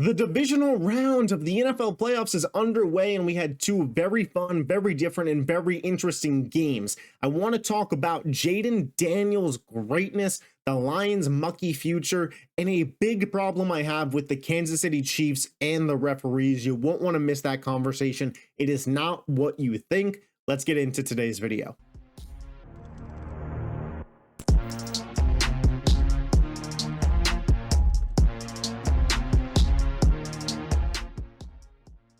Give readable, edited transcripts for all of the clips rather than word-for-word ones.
The divisional round of the NFL playoffs is underway, and we had two very fun, very different, and very interesting games. I want to talk about Jayden Daniels' greatness, the Lions' mucky future, and a big problem I have with the Kansas City Chiefs and the referees. You won't want to miss that conversation. It is not what you think. Let's get into today's video.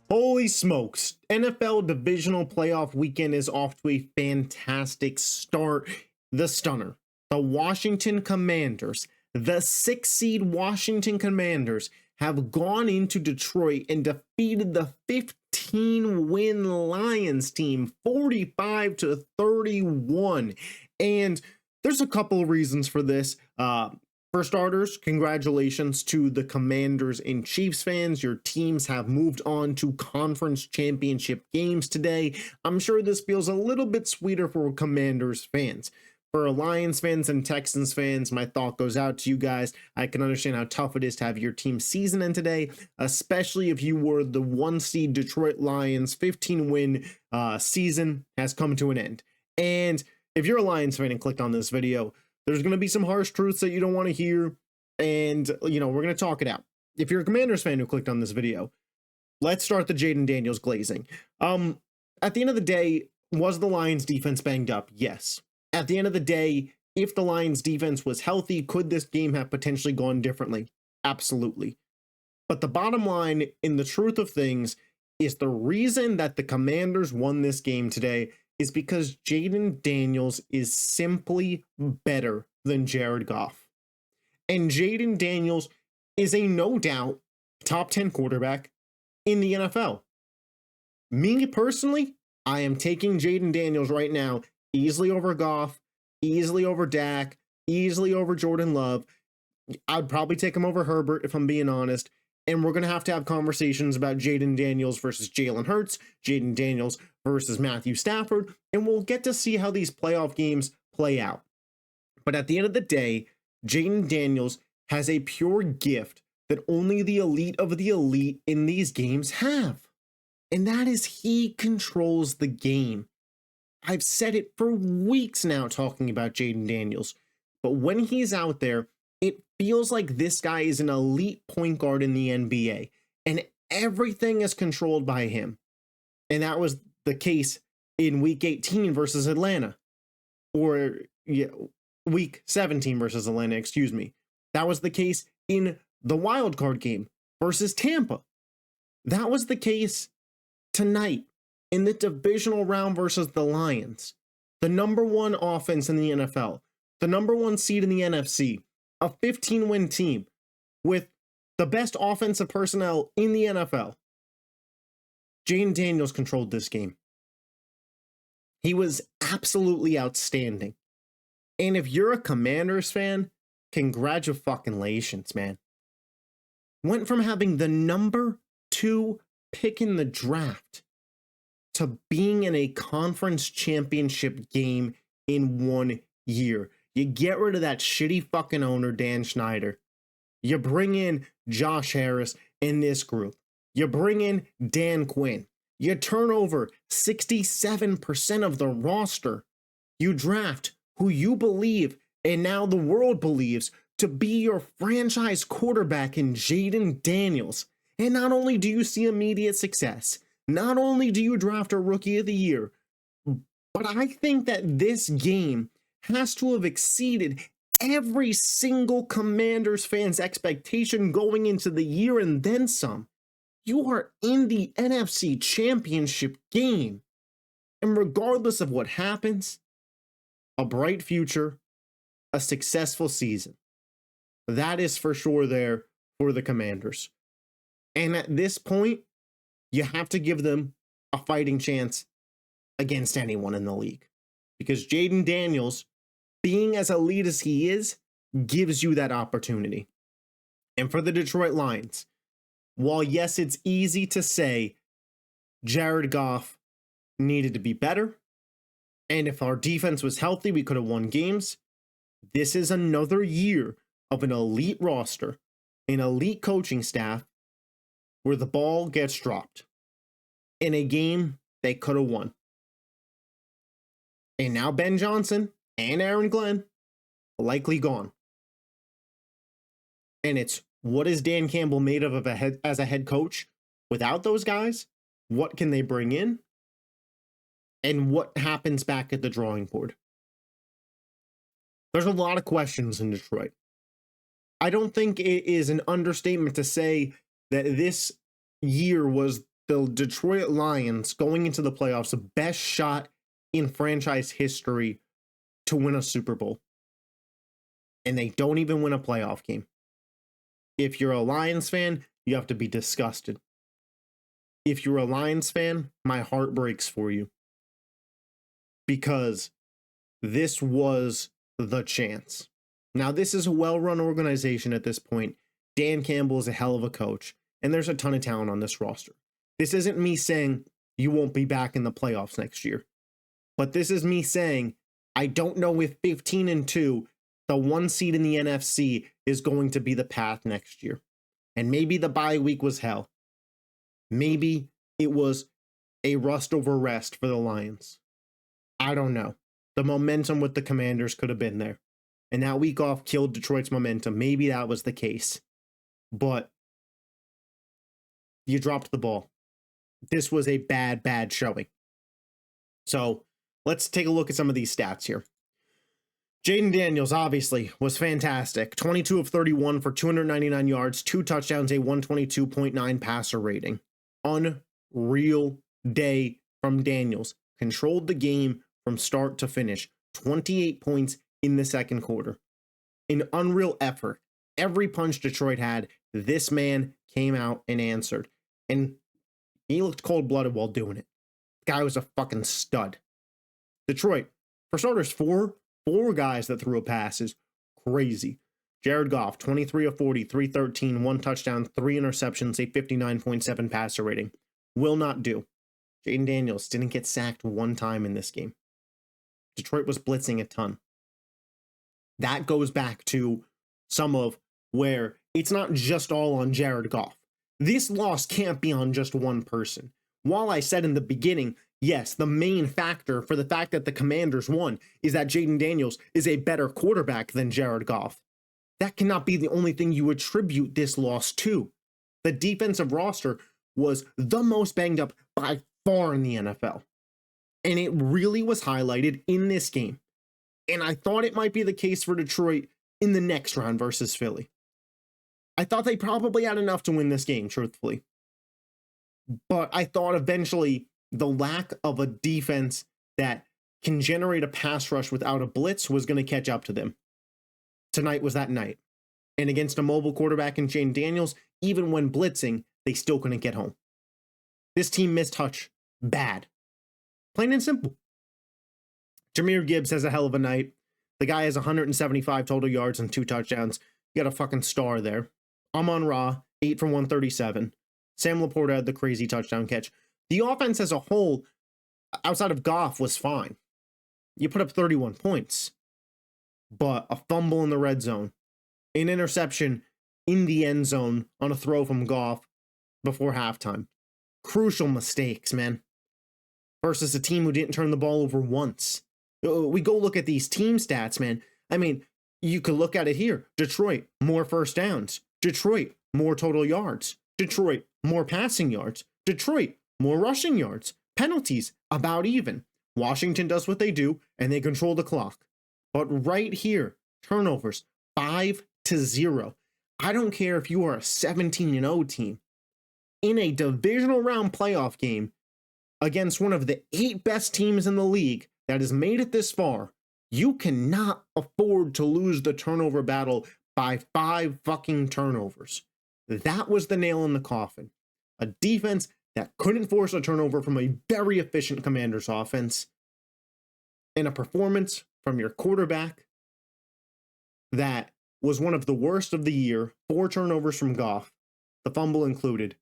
Holy smokes, NFL Divisional Playoff weekend is off to a fantastic start. The stunner, the Washington Commanders, the 6 seed Washington Commanders have gone into Detroit and defeated the 15-win Lions team 45-31. And there's a couple of reasons for this. For starters, congratulations to the Commanders and Chiefs fans. Your teams have moved on to conference championship games today. I'm sure this feels a little bit sweeter for Commanders fans. For Lions fans and Texans fans, my thought goes out to you guys. I can understand how tough it is to have your team season end today, especially if you were the 1 seed Detroit Lions. 15-win season has come to an end. And if you're a Lions fan and clicked on this video, there's going to be some harsh truths that you don't want to hear, and, we're going to talk it out. If you're a Commanders fan who clicked on this video, let's start the Jayden Daniels glazing. At the end of the day, was the Lions defense banged up? Yes. At the end of the day, if the Lions defense was healthy, could this game have potentially gone differently? Absolutely. But the bottom line, in the truth of things, is the reason that the Commanders won this game today is because Jayden Daniels is simply better than Jared Goff. And Jayden Daniels is a no doubt top 10 quarterback in the NFL. Me personally, I am taking Jayden Daniels right now easily over Goff, easily over Dak, easily over Jordan Love. I'd probably take him over Herbert if I'm being honest. And we're going to have conversations about Jayden Daniels versus Jalen Hurts, Jayden Daniels versus Matthew Stafford, and we'll get to see how these playoff games play out. But at the end of the day, Jayden Daniels has a pure gift that only the elite of the elite in these games have. And that is he controls the game. I've said it for weeks now talking about Jayden Daniels, but when he's out there, it feels like this guy is an elite point guard in the NBA, and everything is controlled by him. And that was the case in Week 18 versus Atlanta, or Week 17 versus Atlanta, excuse me. That was the case in the wild card game versus Tampa. That was the case tonight in the divisional round versus the Lions. The number 1 offense in the NFL, the number 1 seed in the NFC, a 15-win team with the best offensive personnel in the NFL. Jayden Daniels controlled this game. He was absolutely outstanding. And if you're a Commanders fan, congratulations, man. Went from having the number 2 pick in the draft to being in a conference championship game in 1 year. You get rid of that shitty fucking owner, Dan Snyder. You bring in Josh Harris in this group. You bring in Dan Quinn. You turn over 67% of the roster. You draft who you believe, and now the world believes, to be your franchise quarterback in Jayden Daniels. And not only do you see immediate success, not only do you draft a rookie of the year, but I think that this game has to have exceeded every single Commanders fan's expectation going into the year and then some. You are in the NFC Championship game. And regardless of what happens, a bright future, a successful season. That is for sure there for the Commanders. And at this point, you have to give them a fighting chance against anyone in the league. Because Jayden Daniels, being as elite as he is, gives you that opportunity. And for the Detroit Lions, while yes, it's easy to say Jared Goff needed to be better, and if our defense was healthy, we could have won games, this is another year of an elite roster, an elite coaching staff, where the ball gets dropped in a game they could have won. And now Ben Johnson and Aaron Glenn likely gone. And it's, what is Dan Campbell made of as a head coach without those guys? What can they bring in? And what happens back at the drawing board? There's a lot of questions in Detroit. I don't think it is an understatement to say that this year was the Detroit Lions going into the playoffs the best shot in franchise history to win a Super Bowl. And they don't even win a playoff game. If you're a Lions fan, you have to be disgusted. If you're a Lions fan, my heart breaks for you. Because this was the chance. Now, this is a well-run organization at this point. Dan Campbell is a hell of a coach, and there's a ton of talent on this roster. This isn't me saying you won't be back in the playoffs next year. But this is me saying I don't know if 15-2, the 1 seed in the NFC, is going to be the path next year. And maybe the bye week was hell. Maybe it was a rust over rest for the Lions. I don't know. The momentum with the Commanders could have been there. And that week off killed Detroit's momentum. Maybe that was the case. But you dropped the ball. This was a bad showing. So let's take a look at some of these stats here. Jayden Daniels, obviously, was fantastic. 22 of 31 for 299 yards, 2 touchdowns, a 122.9 passer rating. Unreal day from Daniels. Controlled the game from start to finish. 28 points in the second quarter. An unreal effort. Every punch Detroit had, this man came out and answered. And he looked cold-blooded while doing it. The guy was a fucking stud. Detroit, for starters, four guys that threw a pass is crazy. Jared Goff, 23 of 40, 313, 1 touchdown, 3 interceptions, a 59.7 passer rating. Will not do. Jayden Daniels didn't get sacked 1 time in this game. Detroit was blitzing a ton. That goes back to some of where it's not just all on Jared Goff. This loss can't be on just one person. While I said in the beginning, yes, the main factor for the fact that the Commanders won is that Jayden Daniels is a better quarterback than Jared Goff. That cannot be the only thing you attribute this loss to. The defensive roster was the most banged up by far in the NFL. And it really was highlighted in this game. And I thought it might be the case for Detroit in the next round versus Philly. I thought they probably had enough to win this game, truthfully. But I thought eventually the lack of a defense that can generate a pass rush without a blitz was going to catch up to them. Tonight was that night. And against a mobile quarterback in Jayden Daniels, even when blitzing, they still couldn't get home. This team missed touch bad. Plain and simple. Jahmyr Gibbs has a hell of a night. The guy has 175 total yards and 2 touchdowns. You got a fucking star there. Amon-Ra, 8 for 137. Sam Laporta had the crazy touchdown catch. The offense as a whole, outside of Goff, was fine. You put up 31 points. But a fumble in the red zone, an interception in the end zone on a throw from Goff before halftime. Crucial mistakes, man. Versus a team who didn't turn the ball over once. We go look at these team stats, man. I mean, you could look at it here. Detroit, more first downs. Detroit, more total yards. Detroit, more passing yards. Detroit, more rushing yards. Penalties, about even. Washington does what they do, and they control the clock. But right here, turnovers, 5-0. I don't care if you are a 17-0 team. In a divisional round playoff game against one of the 8 best teams in the league that has made it this far, you cannot afford to lose the turnover battle by 5 fucking turnovers. That was the nail in the coffin. A defense that couldn't force a turnover from a very efficient Commanders offense, and a performance from your quarterback that was one of the worst of the year. 4 turnovers from Goff, the fumble included.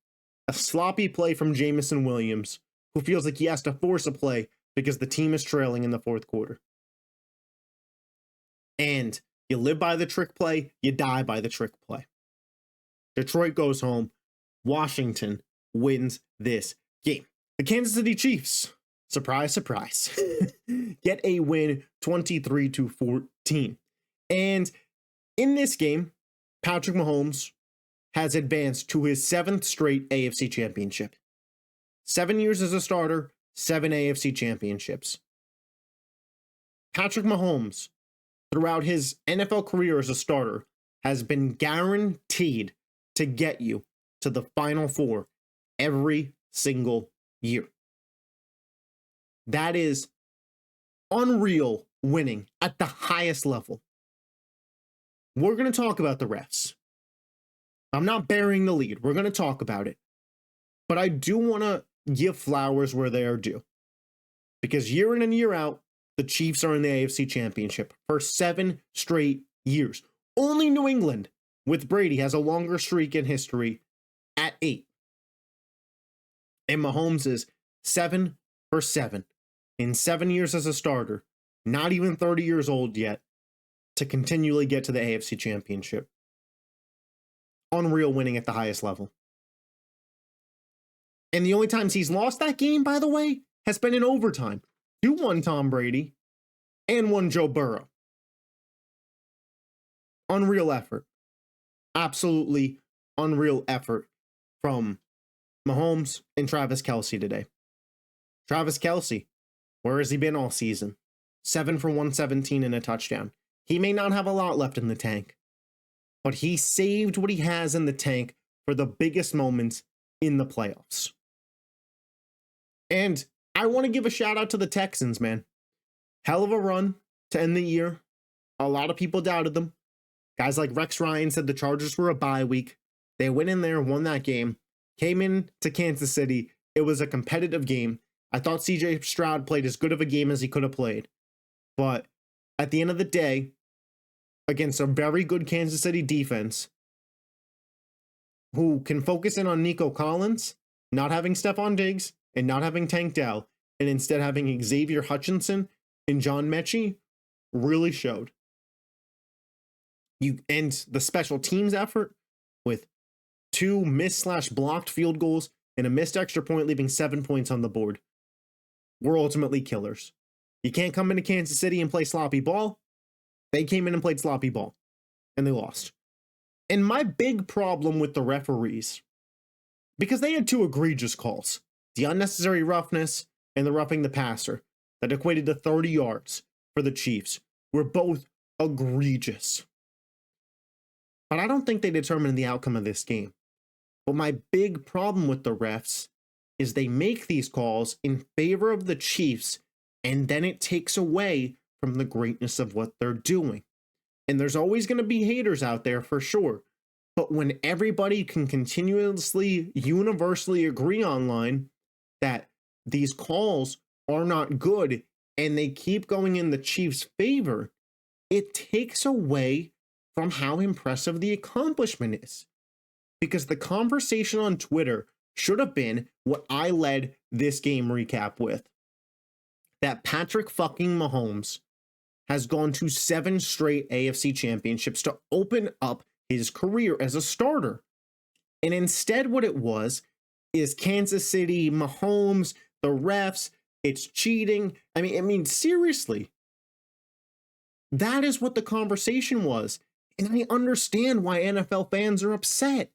A sloppy play from Jamison Williams, who feels like he has to force a play because the team is trailing in the fourth quarter. And you live by the trick play, you die by the trick play. Detroit goes home. Washington wins this game. The Kansas City Chiefs, surprise, surprise, get a win 23-14. And in this game, Patrick Mahomes has advanced to his 7th straight AFC championship. 7 years as a starter, 7 AFC championships. Patrick Mahomes, throughout his NFL career as a starter, has been guaranteed to get you to the Final Four every single year. That is unreal winning at the highest level. We're going to talk about the refs. I'm not burying the lead. We're going to talk about it. But I do want to give flowers where they are due. Because year in and year out, the Chiefs are in the AFC Championship for 7 straight years. Only New England, with Brady, has a longer streak in history at 8. And Mahomes is 7 for 7 in 7 years as a starter, not even 30 years old yet, to continually get to the AFC Championship. Unreal winning at the highest level. And the only times he's lost that game, by the way, has been in overtime. 2-1 Tom Brady and 1 Joe Burrow. Unreal effort. Absolutely unreal effort from Mahomes and Travis Kelce today. Travis Kelce, where has he been all season? 7 for 117 and a touchdown. He may not have a lot left in the tank, but he saved what he has in the tank for the biggest moments in the playoffs. And I want to give a shout out to the Texans, man. Hell of a run to end the year. A lot of people doubted them. Guys like Rex Ryan said the Chargers were a bye week. They went in there, won that game, came in to Kansas City. It was a competitive game. I thought CJ Stroud played as good of a game as he could have played. But at the end of the day, against a very good Kansas City defense, who can focus in on Nico Collins, not having Stephon Diggs, and not having Tank Dell, and instead having Xavier Hutchinson and John Mechie, really showed. And the special teams effort with 2 missed/blocked field goals and a missed extra point, leaving 7 points on the board, were ultimately killers. You can't come into Kansas City and play sloppy ball. They came in and played sloppy ball, and they lost. And my big problem with the referees, because they had 2 egregious calls, the unnecessary roughness and the roughing the passer that equated to 30 yards for the Chiefs, were both egregious. But I don't think they determined the outcome of this game. But my big problem with the refs is they make these calls in favor of the Chiefs, and then it takes away from the greatness of what they're doing. And there's always going to be haters out there for sure. But when everybody can continuously, universally agree online that these calls are not good and they keep going in the Chiefs' favor, it takes away from how impressive the accomplishment is. Because the conversation on Twitter should have been what I led this game recap with. That Patrick fucking Mahomes has gone to 7 straight AFC championships to open up his career as a starter. And instead what it was is Kansas City, Mahomes, the refs, it's cheating. I mean, seriously. That is what the conversation was. And I understand why NFL fans are upset.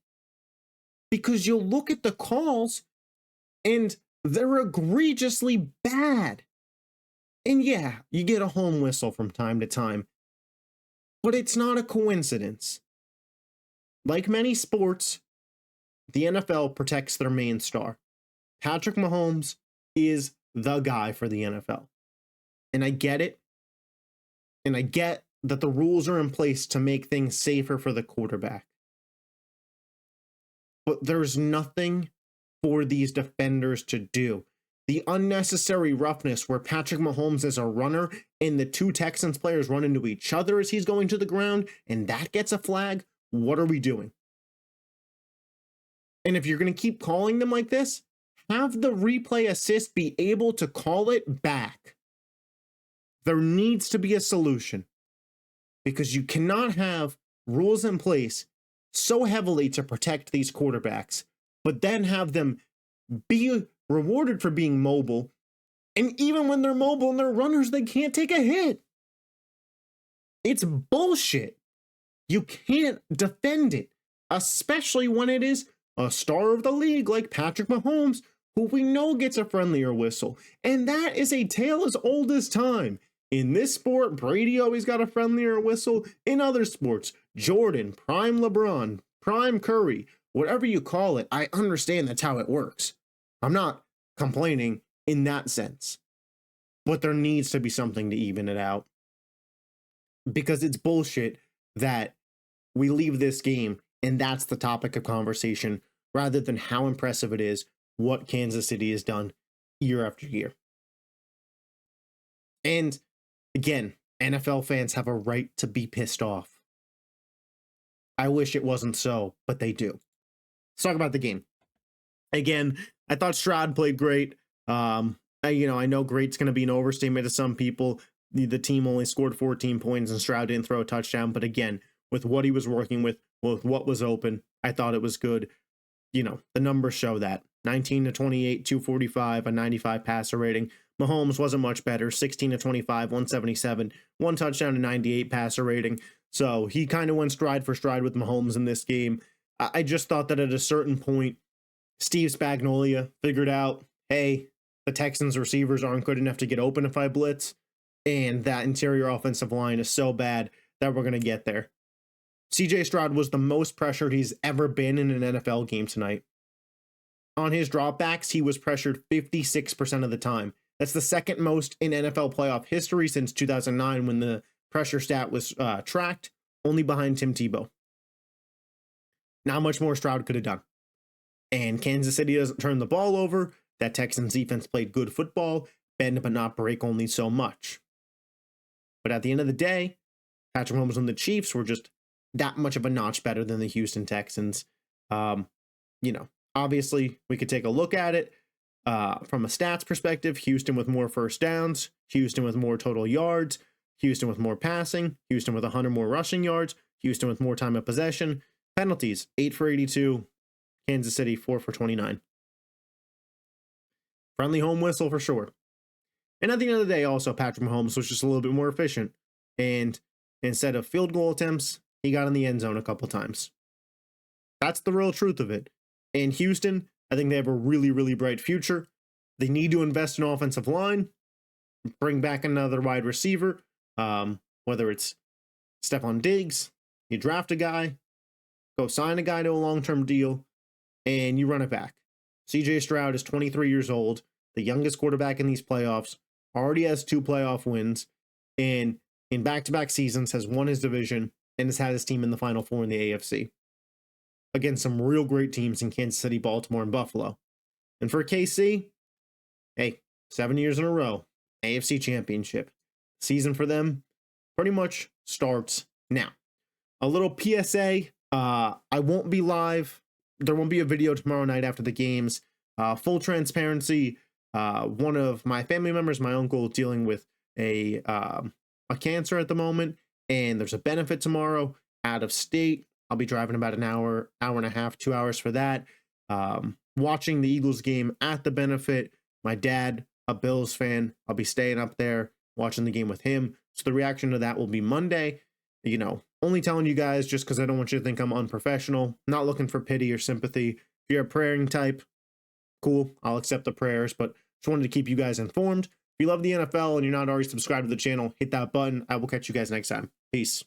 Because you'll look at the calls and they're egregiously bad. And yeah, you get a home whistle from time to time. But it's not a coincidence. Like many sports, the NFL protects their main star. Patrick Mahomes is the guy for the NFL. And I get it. And I get that the rules are in place to make things safer for the quarterback. But there's nothing for these defenders to do. The unnecessary roughness where Patrick Mahomes is a runner and the 2 Texans players run into each other as he's going to the ground and that gets a flag, what are we doing? And if you're going to keep calling them like this, have the replay assist be able to call it back. There needs to be a solution because you cannot have rules in place so heavily to protect these quarterbacks but then have them be rewarded for being mobile. And even when they're mobile and they're runners, they can't take a hit. It's bullshit. You can't defend it, especially when it is a star of the league like Patrick Mahomes, who we know gets a friendlier whistle. And that is a tale as old as time. In this sport, Brady always got a friendlier whistle. In other sports, Jordan, prime LeBron, prime Curry, whatever you call it, I understand that's how it works. I'm not complaining in that sense. But there needs to be something to even it out. Because it's bullshit that we leave this game and that's the topic of conversation rather than how impressive it is what Kansas City has done year after year. And again, NFL fans have a right to be pissed off. I wish it wasn't so, but they do. Let's talk about the game. Again, I thought Stroud played great. I know great's going to be an overstatement to some people. The team only scored 14 points and Stroud didn't throw a touchdown. But again, with what he was working with what was open, I thought it was good. The numbers show that. 19 to 28, 245, a 95 passer rating. Mahomes wasn't much better. 16 to 25, 177, one touchdown and 98 passer rating. So he kind of went stride for stride with Mahomes in this game. I just thought that at a certain point, Steve Spagnuolo figured out, hey, the Texans receivers aren't good enough to get open if I blitz. And that interior offensive line is so bad that we're going to get there. CJ Stroud was the most pressured he's ever been in an NFL game tonight. On his dropbacks, he was pressured 56% of the time. That's the second most in NFL playoff history since 2009 when the pressure stat was tracked, only behind Tim Tebow. Not much more Stroud could have done. And Kansas City doesn't turn the ball over. That Texans defense played good football, bend but not break only so much. But at the end of the day, Patrick Mahomes and the Chiefs were just that much of a notch better than the Houston Texans. Obviously, we could take a look at it from a stats perspective. Houston with more first downs, Houston with more total yards, Houston with more passing, Houston with 100 more rushing yards, Houston with more time of possession. Penalties, 8 for 82, Kansas City 4 for 29. Friendly home whistle for sure. And at the end of the day, also, Patrick Mahomes was just a little bit more efficient. And instead of field goal attempts, he got in the end zone a couple times. That's the real truth of it. And Houston, I think they have a really, really bright future. They need to invest in offensive line, bring back another wide receiver, whether it's Stephon Diggs, you draft a guy, go sign a guy to a long-term deal, and you run it back. CJ Stroud is 23 years old, the youngest quarterback in these playoffs, already has 2 playoff wins, and in back-to-back seasons has won his division and has had his team in the Final Four in the AFC. Against some real great teams in Kansas City, Baltimore, and Buffalo. And for KC, hey, 7 years in a row, AFC Championship. Season for them pretty much starts now. A little PSA, I won't be live. There won't be a video tomorrow night after the games. Full transparency, one of my family members, my uncle, dealing with a cancer at the moment, and there's a benefit tomorrow out of state. I'll be driving about an hour and a half, 2 hours for that. Watching the Eagles game at the benefit. My dad, a Bills fan, I'll be staying up there watching the game with him. So the reaction to that will be Monday. Only telling you guys just because I don't want you to think I'm unprofessional. Not looking for pity or sympathy. If you're a praying type, cool, I'll accept the prayers, but just wanted to keep you guys informed. If you love the NFL and you're not already subscribed to the channel, hit that button. I will catch you guys next time. Peace.